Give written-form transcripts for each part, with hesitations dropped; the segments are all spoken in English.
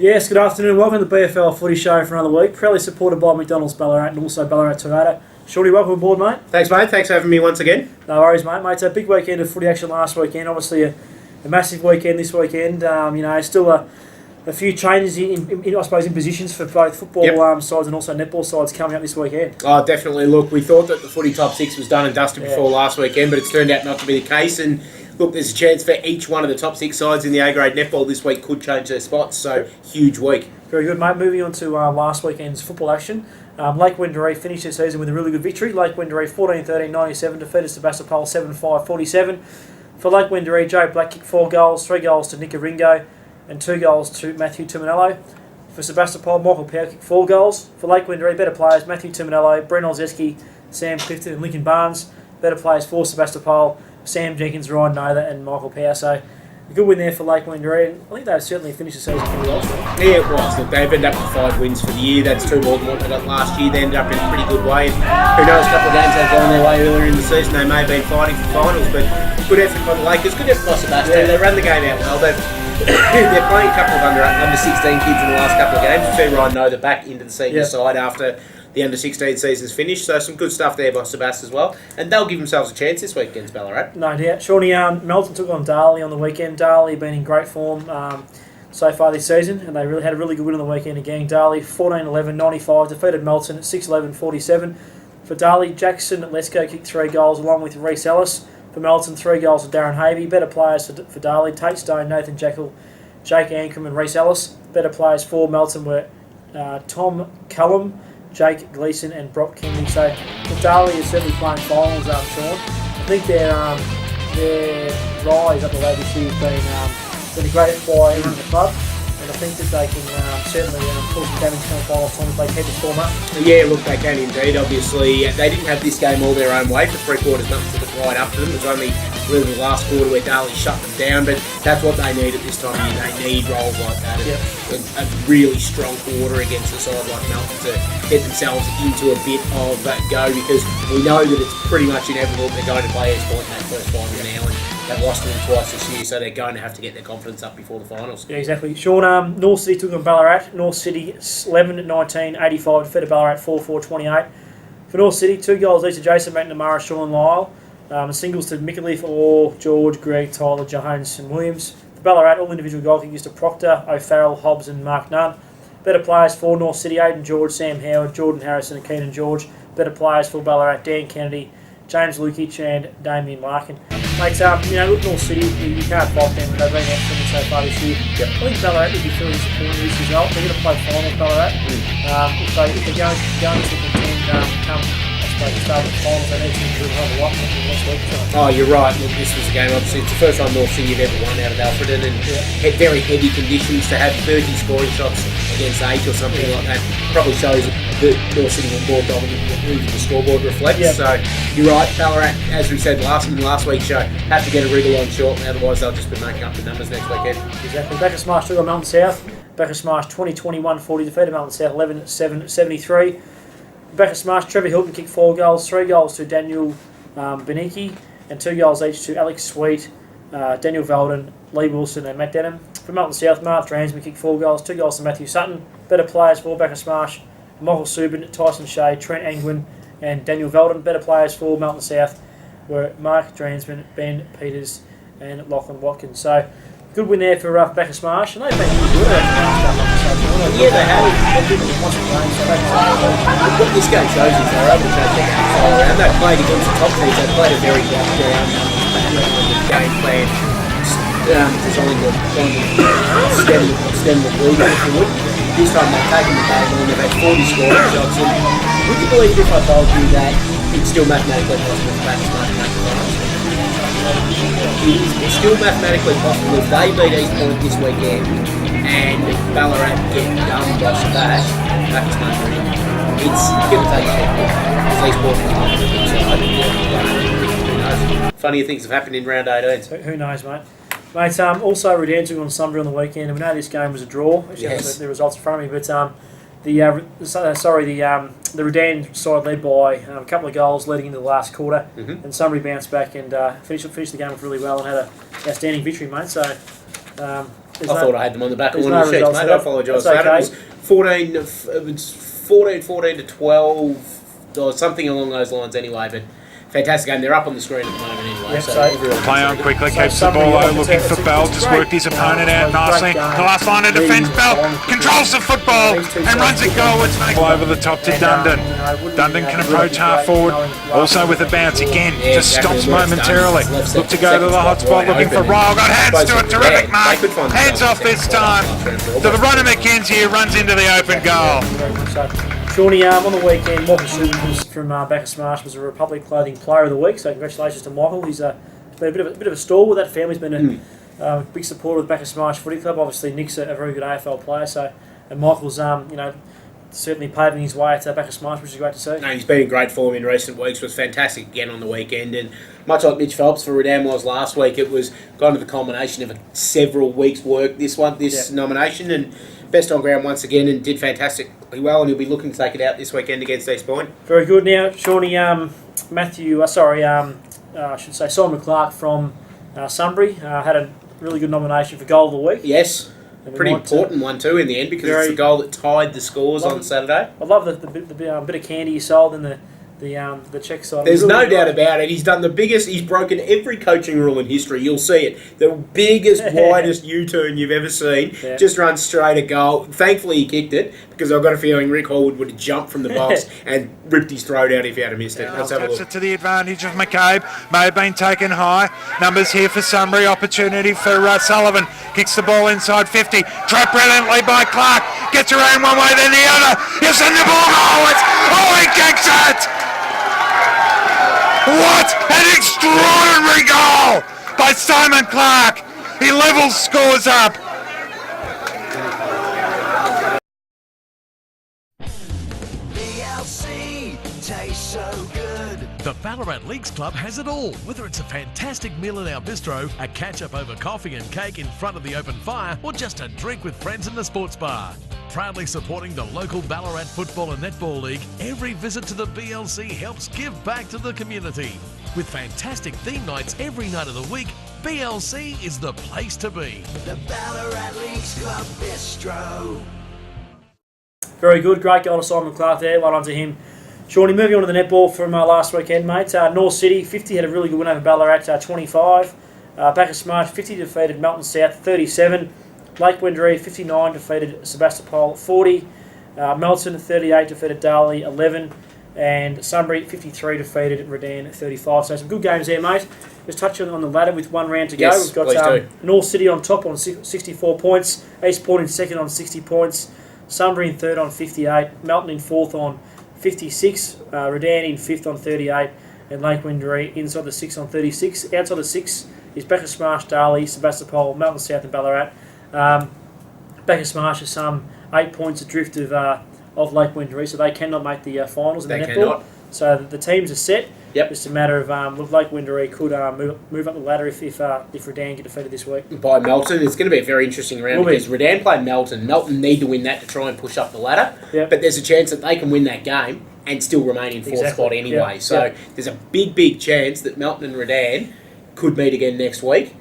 Yes, good afternoon. Welcome to the BFL Footy Show for another week. Proudly supported by McDonald's Ballarat and also Ballarat Toyota. Shorty, welcome aboard, mate. Thanks, mate. Thanks for having me once again. No worries, mate. It's a big weekend of footy action last weekend. Obviously, a massive weekend this weekend. Still a few changes in positions for both football sides and also netball sides coming up this weekend. Oh, definitely. Look, we thought that the footy top six was done and dusted before last weekend, but it's turned out not to be the case. And look, there's a chance for each one of the top six sides in the A-grade netball this week could change their spots. So, huge week. Very good, mate. Moving on to last weekend's football action. Lake Wendouree finished their season with a really good victory. Lake Wendouree 14-13-97 defeated Sebastopol 7-5-47. For Lake Wendouree, Joe Black kicked 4 goals, 3 goals to Nick Ringo and 2 goals to Matthew Tuminello. For Sebastopol, Michael Powell kicked 4 goals. For Lake Wendouree, better players Matthew Tuminello, Brent Olszewski, Sam Clifton and Lincoln Barnes. Better players for Sebastopol, Sam Jenkins, Ryan Nather and Michael Powell. So a good win there for Lake Wendouree. I think they've certainly finished the season pretty well. Yeah, it was. Look, they've ended up with 5 wins for the year. That's 2 more than what they got last year. They ended up in a pretty good way. Who knows, a couple of games they've gone their way earlier in the season. They may have been fighting for finals, but good effort by the Lakers. Good effort by Sebastian. They ran the game out well. They're playing a couple of under 16 kids in the last couple of games. You see Ryan Nather back into the senior side after the under-16 season's finished, so some good stuff there by Sebas as well. And they'll give themselves a chance this week against Ballarat. No doubt. Shawnee, Melton took on Darley on the weekend. Darley been in great form so far this season, and they really had a really good win on the weekend again. Darley 14-11-95, defeated Melton at 6-11-47. For Darley, Jackson Lesko kicked 3 goals along with Reece Ellis. For Melton, 3 goals to Darren Havey. Better players for Darley, Tate Stone, Nathan Jekyll, Jake Ankrum and Reece Ellis. Better players for Melton were Tom Cullum, Jake Gleeson and Brock Kingley. So Darley is certainly playing finals, Sean. I think their rise up the ladder this year has been a great effort by everyone in the club, and I think that they can certainly pull some damage to the finals if they keep the form up. Yeah, look, they can indeed. Obviously, they didn't have this game all their own way for 3/4. Nothing took it right up to them. It was only really the last quarter where Darley shut them down, but that's what they need at this time of year. They need roles like that. A really strong quarter against a side like Melton to get themselves into a bit of go, because we know that it's pretty much inevitable they're going to play East Point in that first final now, and they've lost them twice this year, so they're going to have to get their confidence up before the finals. Yeah, exactly. Sean, North City took on Ballarat. North City 11-19-85, defeated Ballarat 4-4-28. For North City, 2 goals each to Jason McNamara, Sean Lyle. Singles to Micallef, Orr, George, Greg, Tyler, Jones and Williams. For Ballarat, all individual goal kickers to Proctor, O'Farrell, Hobbs and Mark Nunn. Better players for North City, Aidan George, Sam Howard, Jordan Harrison and Keenan George. Better players for Ballarat, Dan Kennedy, James Lukic and Damien Larkin. Mate, look, North City, you can't fault them. They've been excellent so far this year. I think Ballarat would be feeling disappointed with this result. They're going to play finals, Ballarat. If they're going to contend come the start of the finals, they need to improve a lot next week. Oh, you're right. Look, this was a game, obviously, it's the first time North City have ever won out of Alfredton, and had very heavy conditions. To have 30 scoring shots against 8 or something like that probably shows that North City were more dominant than the scoreboard reflects. So you're right, Ballarat, as we said last week's show, have to get a wriggle on short, otherwise they'll just be making up the numbers next weekend. Exactly. Backer Smash took on Melton South. Backer Smash 20-21-40, defeated Melton South 11-7-73. Backer Smash, Trevor Hilton kicked 4 goals, 3 goals to Daniel Beniki, and 2 goals each to Alex Sweet, Daniel Velden, Lee Wilson and Matt Denham. For Melton South, Mark Dransman kicked 4 goals, 2 goals to Matthew Sutton. Better players for Backer Smash, Michael Subin, Tyson Shea, Trent Angwin and Daniel Velden. Better players for Melton South were Mark Dransman, Ben Peters and Lachlan Watkins. So good win there for Backer Smash, and they've been really good Yeah, they have. What this game shows is they're able to take the around. They played against the top teams. They played a very lockdown game plan, designed to stem the bleeding, if you would. This time they've taken the game on. They've had 40 scoring shots. And would you believe if I told you that it's still mathematically possible for Backer Smash to make the finals? It's still mathematically possible if they beat East Point this weekend and Ballarat get done by Sebash, Backer Smash are in. It's going to take a step because East Point are funnier things have happened in round 18. So who knows, mate? Mate, also Redan took on Sunbury on the weekend, and we know this game was a draw. Actually, yes. The results in front of me, but the Redan side led by a couple of goals leading into the last quarter, and Sunbury bounced back and finished the game off really well and had an outstanding victory, mate. So There's I thought I had them on the back of there's one of the no sheets, results mate. there. I apologise. That's okay. It was 14 to 12, or something along those lines anyway, but fantastic game. They're up on the screen at the moment anyway. Yep, so so- everyone Play can on see quickly, So keeps the somebody ball low, else, looking it's for a Bell, great just worked his opponent out nicely. great The last line of game. defence, Bell Leading controls the football these two and runs it sides goalwards. Ball over the top to And, Dundon. wouldn't Dundon be, can really approach be half great forward, knowing also with a bounce again, Yeah, just exactly stops where it's momentarily. done. Left Look to second go to the hot spot, wide looking for open. Ryle, got hands to it, terrific They mark. could find Hands off themselves this time. To the runner McKenzie, who runs into the open goal. So, Shawnee, on the weekend, Michael Shubin from Backer Smash was a Republic Clothing Player of the Week. So congratulations to Michael. He's been a bit of a star with that family. He's been a big supporter of the Backer Smash Footy Club. Obviously, Nick's a very good AFL player. So, and Michael's certainly paving his way to Backer Smash, which is great to see. No, he's been in great form in recent weeks. Was fantastic again on the weekend, and much like Mitch Phelps for Redan was last week, it was kind of the culmination of several weeks' work. This nomination, and best on ground once again, and did fantastically well. And he'll be looking to take it out this weekend against East Point. Very good. Now, Shawnee, I should say Simon Clark from Sunbury had a really good nomination for Goal of the Week. Yes. And we Pretty might, important one too in the end, because very- it's the goal that tied the scores on Saturday. I love the bit of candy he sold in the check side. There's Really no good. doubt about it. He's done the biggest. He's broken every coaching rule in history. You'll see it. The biggest, widest U-turn you've ever seen. Yeah. Just runs straight a goal. Thankfully, he kicked it, because I've got a feeling Rick Hallwood would have jumped from the box and ripped his throat out if he had missed it. Let's have a Taps look. it to the advantage of McCabe. May have been taken high. Numbers here for Sunbury. Opportunity for Sullivan. Kicks the ball inside 50. Trapped brilliantly by Clark. Gets around one way, then the other. He'll send the ball goalwards. Oh, he kicks it! What an extraordinary goal by Simon Clark. He levels scores up. BLC tastes so good. The Ballarat Leagues Club has it all. Whether it's a fantastic meal in our bistro, a catch-up over coffee and cake in front of the open fire, or just a drink with friends in the sports bar. Proudly supporting the local Ballarat Football and Netball League, every visit to the BLC helps give back to the community. With fantastic theme nights every night of the week, BLC is the place to be. The Ballarat Leagues Club Bistro. Very good. Great goal to Simon Clark there. Well done to him. Shawnee, moving on to the netball from last weekend, mate. North City, 50, had a really good win over Ballarat, 25. Backer Smash, 50, defeated Melton South, 37. Lake Wendouree, 59, defeated Sebastopol, 40. Melton, 38, defeated Darley, 11. And Sunbury, 53, defeated Redan, 35. So some good games there, mate. Just touching on the ladder with one round to go. Yes, We've got please do. North City on top on 64 points. East Point in second on 60 points. Sunbury in third on 58. Melton in fourth on 56. Redan in fifth on 38. And Lake Wendouree inside the 6 on 36. Outside the 6 is Backer Smash, Darley, Sebastopol, Melton South and Ballarat. Backer Smash is some 8 points adrift of Lake Wendouree, so they cannot make the finals in They the netball. cannot. So the teams are set. Yep. Just a matter of Lake Wendouree could move up the ladder if Redan get defeated this week. By Melton, it's going to be a very interesting round, Will be. because Redan play Melton. Melton need to win that to try and push up the ladder. Yep. But there's a chance that they can win that game and still remain in fourth Exactly. spot anyway. Yep. So Yep. there's a big chance that Melton and Redan could meet again next week.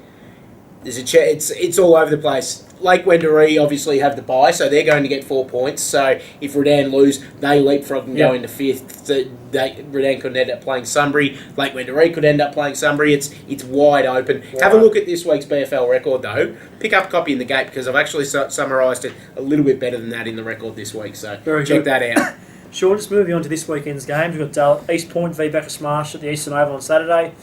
There's a chance. It's all over the place. Lake Wendouree obviously have the bye, so they're going to get 4 points. So if Redan lose, they leapfrog and go Yep. into fifth. So Redan could end up playing Sunbury. Lake Wendouree could end up playing Sunbury. It's wide open. Right. Have a look at this week's BFL record, though. Pick up a copy in the gate, because I've actually summarised it a little bit better than that in the record this week. So Very check good. that out. Sure, just moving on to this weekend's games. We've got East Point v Backer Smash at the Eastern Oval on Saturday.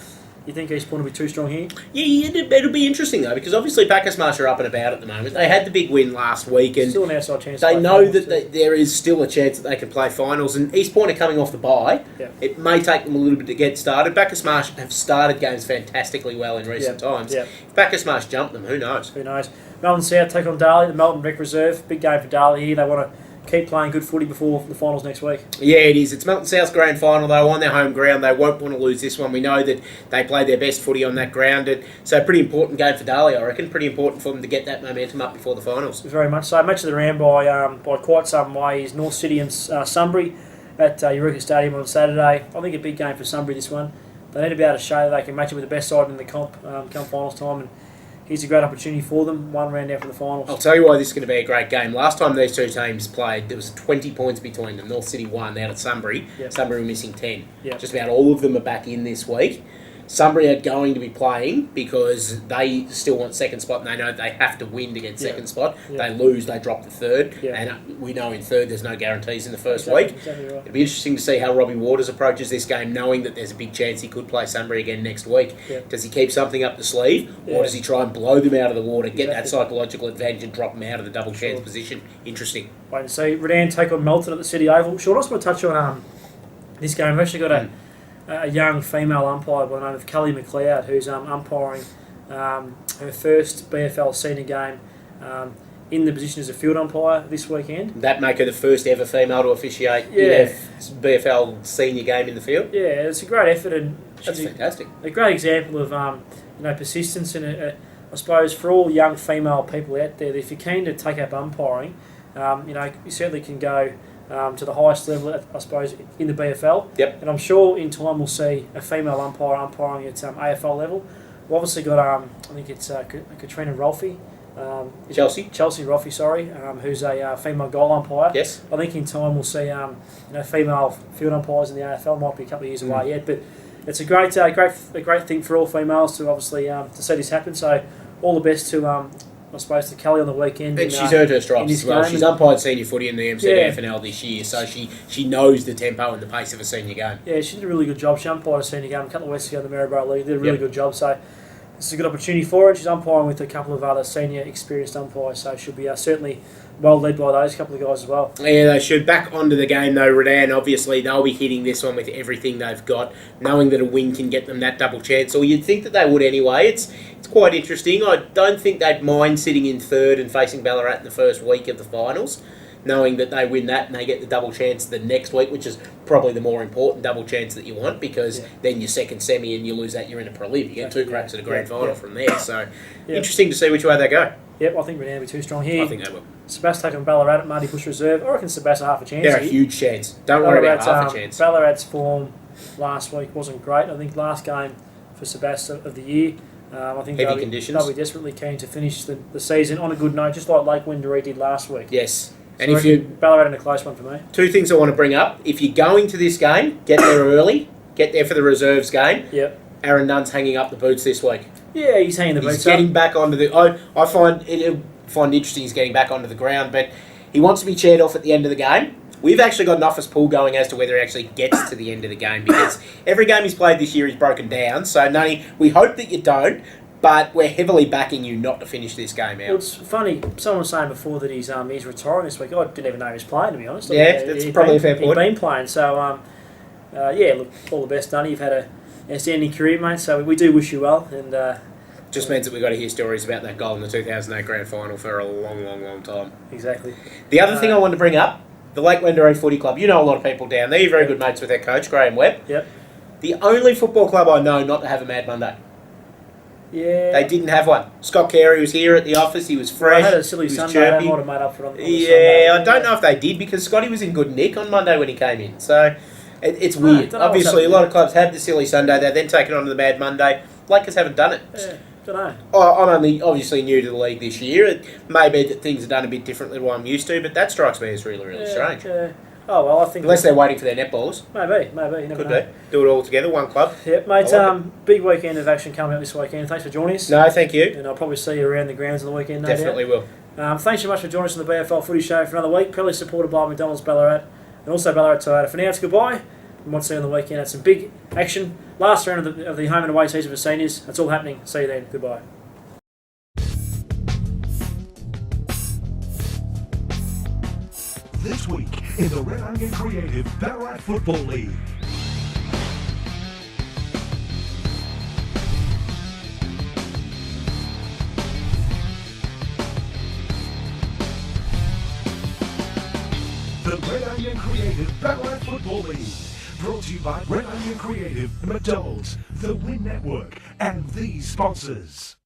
You think East Point will be too strong here? Yeah, it'll be interesting, though, because obviously Backer Smash are up and about at the moment. They had the big win last week, and Still an outside chance. to they play know finals, that there is still a chance that they can play finals, and East Point are coming off the bye. Yeah. It may take them a little bit to get started. Backer Smash have started games fantastically well in recent times. Yeah. If Backer Smash jump them, who knows? Who knows? Melton South take on Darley, the Melton Rec Reserve. Big game for Darley here. They want to keep playing good footy before the finals next week. Yeah, it is. It's Melton South's grand final, though, on their home ground. They won't want to lose this one. We know that they played their best footy on that ground. And so, pretty important game for Darley, I reckon. Pretty important for them to get that momentum up before the finals. Very much so. Match of the round by quite some way is North City and Sunbury at Eureka Stadium on Saturday. I think a big game for Sunbury this one. They need to be able to show that they can match it with the best side in the comp come finals time and here's a great opportunity for them. 1 round out from the finals. I'll tell you why this is going to be a great game. Last time these two teams played, there was 20 points between them. North City won out at Sunbury. Yep. Sunbury were missing 10. Yep. Just about all of them are back in this week. Sunbury are going to be playing because they still want second spot, and they know they have to win to get second spot. They lose, they drop to third, and we know in third there's no guarantees in the first week. Exactly right. It'll be interesting to see how Robbie Waters approaches this game, knowing that there's a big chance he could play Sunbury again next week. Does he keep something up the sleeve, or does he try and blow them out of the water, get that psychological advantage and drop them out of the double chance position? Interesting. Wait and see. Redan take on Melton at the City Oval. Sean, I just want to touch on this game. We've actually got a young female umpire by the name of Kelly McLeod, who's umpiring her first BFL senior game in the position as a field umpire this weekend. That make her the first ever female to officiate in a BFL senior game in the field? Yeah, it's a great effort, and that's fantastic. A great example of persistence, and I suppose for all young female people out there, if you're keen to take up umpiring, you certainly can go to the highest level, I suppose, in the BFL. Yep. And I'm sure in time we'll see a female umpire umpiring at AFL level. We've obviously got, I think it's Katrina Rolfe. Chelsea Rolfe, sorry, who's a female goal umpire. Yes. I think in time we'll see female field umpires in the AFL. Might be a couple of years away yet, but it's a great thing for all females to obviously to see this happen. So all the best to I suppose to Kelly on the weekend. And she's earned her stripes as well. She's umpired senior footy in the BFNL this year, so she knows the tempo and the pace of a senior game. Yeah, she did a really good job. She umpired a senior game a couple of weeks ago in the Maryborough League. Did a really good job. So this is a good opportunity for her. She's umpiring with a couple of other senior experienced umpires, so she'll be certainly well led by those couple of guys as well. Yeah, they should. Back onto the game though, Redan, obviously they'll be hitting this one with everything they've got, knowing that a win can get them that double chance, or you'd think that they would anyway. It's quite interesting. I don't think they'd mind sitting in third and facing Ballarat in the first week of the finals, knowing that they win that and they get the double chance the next week, which is probably the more important double chance that you want, because then your second semi and you lose that, you're in a prelim. You get two cracks at a grand final from there. So interesting to see which way they go. Yep, I think Redan will be too strong here. I think they will. Sebastian taking Ballarat at Marty Bush Reserve. I reckon Sebastian half a chance. They're a huge chance. Don't worry about half a chance. Ballarat's form last week wasn't great. I think last game for Sebastian of the year. I think heavy conditions. They'll be desperately keen to finish the season on a good note, just like Lake Windaree did last week. Yes. And if you Ballarat in a close one for me. Two things I want to bring up. If you're going to this game, get there early. Get there for the reserves game. Yep. Aaron Nunn's hanging up the boots this week. Yeah, he's hanging the boots. He's getting back onto the. I find interesting he's getting back onto the ground, but he wants to be cheered off at the end of the game. We've actually got an office pool going as to whether he actually gets to the end of the game, because every game he's played this year he's broken down. So, Nunny, we hope that you don't. But we're heavily backing you not to finish this game out. Well, it's funny. Someone was saying before that he's retiring this week. I didn't even know he was playing, to be honest. Yeah, that's probably a fair point. He's been playing. So, look, all the best, Dunny. You've had an outstanding career, mate. So we do wish you well. And just means that we've got to hear stories about that goal in the 2008 Grand Final for a long, long, long time. Exactly. The other thing I wanted to bring up, the Lake Windaree Footy Club. You know a lot of people down there. You're very good mates with their coach, Graham Webb. Yep. The only football club I know not to have a Mad Monday. Yeah. They didn't have one. Scott Carey was here at the office. He was fresh. They had a silly Sunday. They might have made up for it on the Sunday. I don't know if they did, because Scotty was in good nick on Monday when he came in. So it's weird. Obviously, a lot of clubs have the silly Sunday. They're then taken on to the Mad Monday. Lakers haven't done it. Yeah, don't know. I'm only obviously new to the league this year. It may be that things are done a bit differently to what I'm used to, but that strikes me as really, really strange. Oh, well, I think... Unless they're waiting for their netballers. Maybe. You never Could know. be. Do it all together, one club. Yep, mate. Big weekend of action coming up this weekend. Thanks for joining us. No, thank you. And I'll probably see you around the grounds on the weekend, no Definitely doubt. will. Thanks so much for joining us on the BFL Footy Show for another week. Proudly supported by McDonald's Ballarat and also Ballarat Toyota. For now, it's goodbye. We might see you on the weekend. It's some big action. Last round of the home and away season for seniors. That's all happening. See you then. Goodbye. This week in the Red Onion Creative Ballarat Football League. The Red Onion Creative Ballarat Football League. Brought to you by Red Onion Creative, McDonald's, the Win Network, and these sponsors.